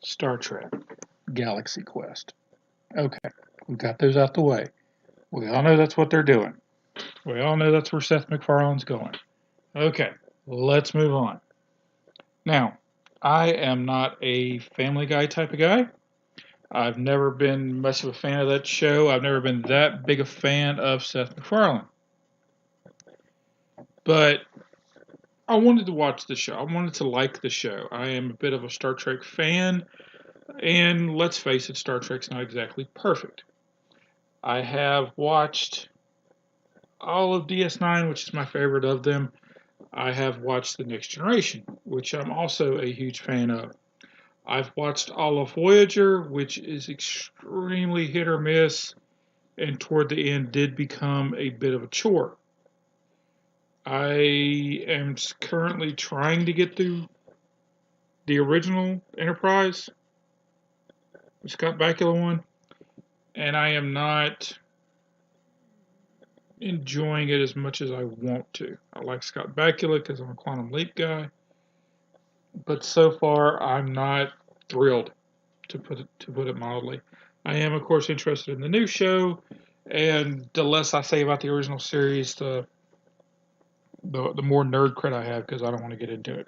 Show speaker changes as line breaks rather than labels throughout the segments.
Star Trek, Galaxy Quest. Okay, we got those out the way. We all know that's what they're doing. We all know that's where Seth MacFarlane's going. Okay, let's move on. Now, I am not a Family Guy type of guy. I've never been much of a fan of that show. I've never been that big a fan of Seth MacFarlane. But I wanted to watch the show. I wanted to like the show. I am a bit of a Star Trek fan, and let's face it, Star Trek's not exactly perfect. I have watched all of DS9, which is my favorite of them. I have watched The Next Generation, which I'm also a huge fan of. I've watched all of Voyager, which is extremely hit or miss, and toward the end did become a bit of a chore. I am currently trying to get through the original Enterprise, the Scott Bakula one, and I am not enjoying it as much as I want to. I like Scott Bakula because I'm a Quantum Leap guy, but so far I'm not thrilled, to put it mildly. I am, of course, interested in the new show, and the less I say about the original series, the more nerd cred I have because I don't want to get into it.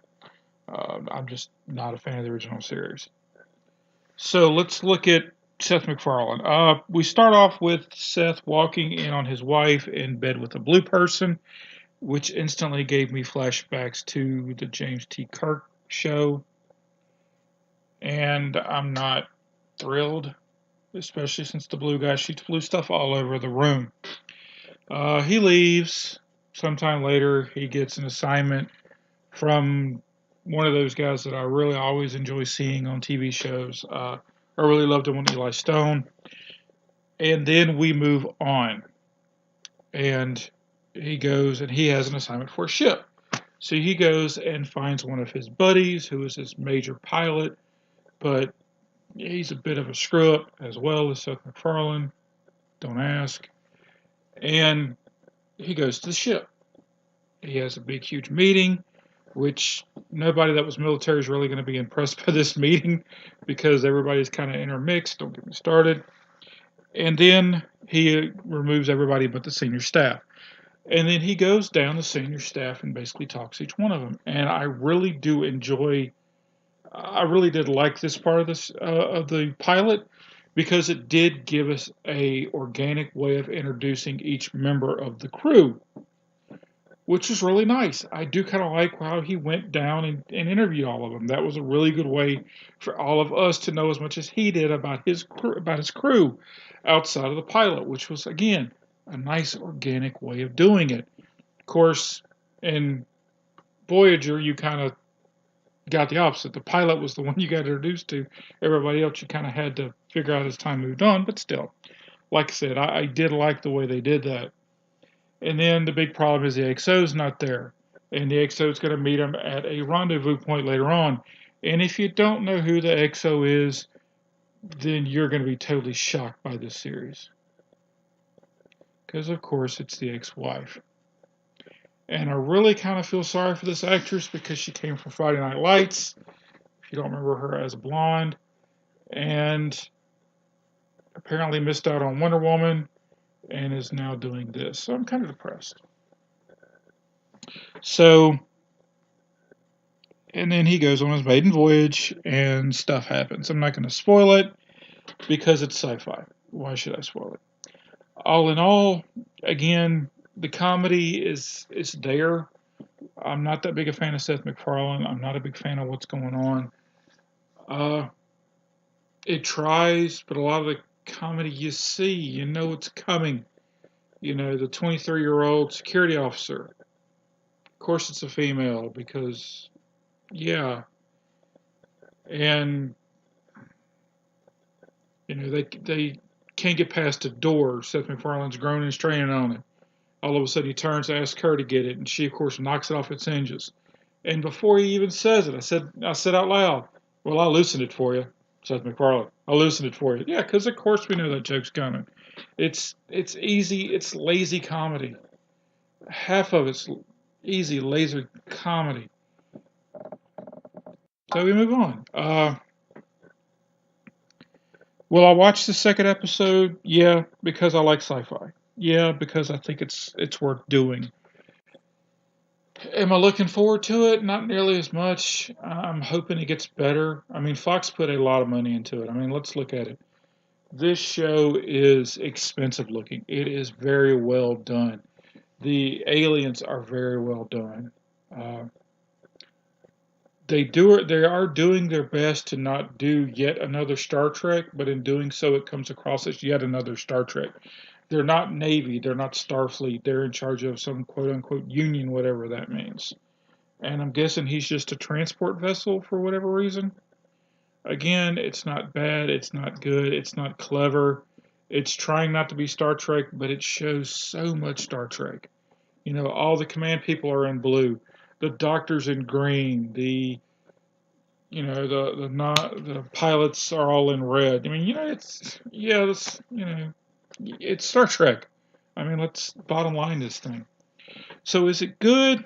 I'm just not a fan of the original series. So let's look at Seth MacFarlane. We start off with Seth walking in on his wife in bed with a blue person, which instantly gave me flashbacks to the James T. Kirk show. And I'm not thrilled, especially since the blue guy shoots blue stuff all over the room. He leaves. Sometime later, he gets an assignment from one of those guys that I really always enjoy seeing on TV shows. I really loved him on Eli Stone. And then we move on. And he goes and he has an assignment for a ship. So he goes and finds one of his buddies who is his major pilot, but he's a bit of a screw up as well as Seth MacFarlane. Don't ask. And he goes to the ship. He has a big, huge meeting, which nobody that was military is really going to be impressed by this meeting because everybody's kind of intermixed. Don't get me started. And then he removes everybody but the senior staff. And then he goes down the senior staff and basically talks to each one of them. And I really do enjoy. I really did like this part of this of the pilot because it did give us a organic way of introducing each member of the crew, which was really nice. I do kind of like how he went down and interviewed all of them. That was a really good way for all of us to know as much as he did about his crew outside of the pilot, which was again a nice organic way of doing it. Of course, in Voyager, you kind of got the opposite. The pilot was the one you got introduced to. Everybody else you kind of had to figure out as time moved on. But still, like I said, I did like the way they did that. And then the big problem is the XO's not there. And the XO is going to meet him at a rendezvous point later on. And if you don't know who the XO is, then you're going to be totally shocked by this series. Because, of course, it's the ex-wife. And I really kind of feel sorry for this actress because she came from Friday Night Lights. If you don't remember her as a blonde. And apparently missed out on Wonder Woman and is now doing this. So I'm kind of depressed. So, and then he goes on his maiden voyage and stuff happens. I'm not going to spoil it because it's sci-fi. Why should I spoil it? All in all, again, the comedy is there. I'm not that big a fan of Seth MacFarlane. I'm not a big fan of what's going on. It tries, but a lot of the comedy you see, you know it's coming. You know, the 23-year-old security officer. Of course it's a female because, yeah. And, you know, they can't get past a door. Seth MacFarlane's groaning and straining on it. All of a sudden he turns to ask her to get it, and she, of course, knocks it off its hinges. And before he even says it, I said out loud, well, I'll loosen it for you, Seth MacFarlane. I'll loosen it for you. Yeah, because of course we know that joke's coming. It's easy. It's lazy comedy. Half of it's easy, lazy comedy. So we move on. Will I watch the second episode? Yeah, because I like sci-fi. Yeah, because I think it's worth doing. Am I looking forward to it? Not nearly as much. I'm hoping it gets better. I mean, Fox put a lot of money into it. I mean, let's look at it. This show is expensive looking. It is very well done. The aliens are very well done. Uh, they do it. They are doing their best to not do yet another Star Trek, but in doing so, it comes across as yet another Star Trek. They're not Navy. They're not Starfleet. They're in charge of some quote unquote union, whatever that means. And I'm guessing he's just a transport vessel for whatever reason. Again, it's not bad. It's not good. It's not clever. It's trying not to be Star Trek, but it shows so much Star Trek. You know, all the command people are in blue. The doctor's in green. The pilots are all in red. I mean, it's Star Trek. I mean, let's bottom line this thing. So is it good?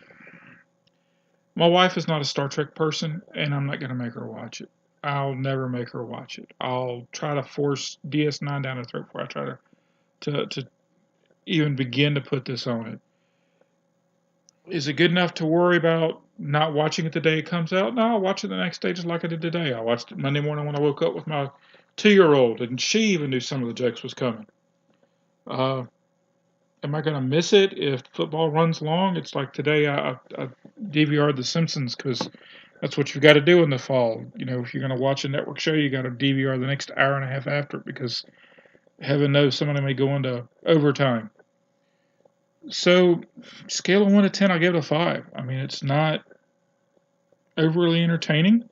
My wife is not a Star Trek person, and I'm not going to make her watch it. I'll never make her watch it. I'll try to force DS9 down her throat before I try to even begin to put this on it. Is it good enough to worry about not watching it the day it comes out? No, I'll watch it the next day just like I did today. I watched it Monday morning when I woke up with my 2-year-old, and she even knew some of the jokes was coming. Uh, am I going to miss it if football runs long? It's like today I DVR'd The Simpsons because that's what you've got to do in the fall. You know, if you're going to watch a network show, you got to DVR the next hour and a half after it because heaven knows somebody may go into overtime. So, scale of 1 to 10, I'll give it a 5. I mean, it's not overly entertaining.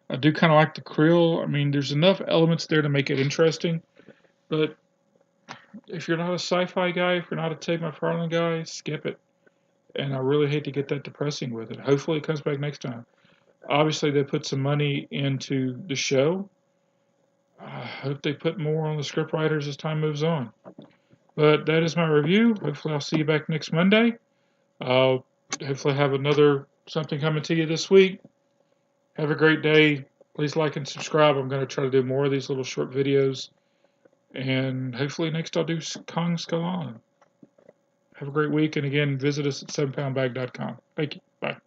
I do kind of like the krill. I mean, there's enough elements there to make it interesting. But if you're not a sci-fi guy, if you're not a Tate McFarlane guy, skip it. And I really hate to get that depressing with it. Hopefully it comes back next time. Obviously, they put some money into the show. I hope they put more on the script writers as time moves on. But that is my review. Hopefully I'll see you back next Monday. I'll hopefully have another something coming to you this week. Have a great day. Please like and subscribe. I'm going to try to do more of these little short videos. And hopefully next I'll do Kong Skull Island. Have a great week. And again, visit us at 7poundbag.com. Thank you. Bye.